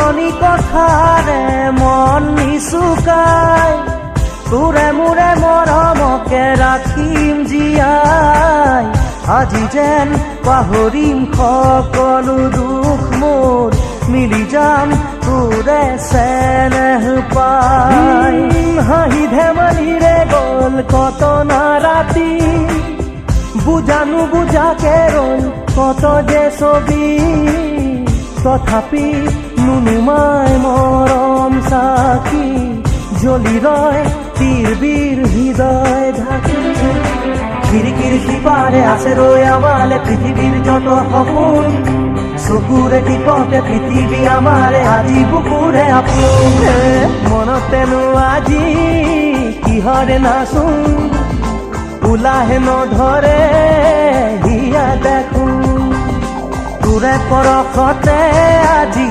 পুৰণি কথাৰে মন নিচুকাই তোৰে মোৰে মৰমকে ৰাখিম জীয়াই আজি যেন পাহৰিম সকলো দুখ মোৰ মিলি যাম তোৰে চেনেহ পাই হাঁহি ধেমালিৰে গ'ল কত না ৰাতি বুজানো বুজাকে ৰ'ল কত যে ছবি তথাপি নুনুমাই মৰম চাকি জ্বলি ৰয় তীৰ হৃদয় ঢাকি খিৰিকীৰ সিপাৰে আছে ৰৈ আমালে পৃথিৱীৰ যত সপোন চকুৰে টিপতে পৃথিৱী আমাৰে আজি বুকুৰে আপোন মনতেনো আজি কিহৰে নাচোন উলাহে নধৰে হিয়া দেখোন তোৰে পৰশতে আজি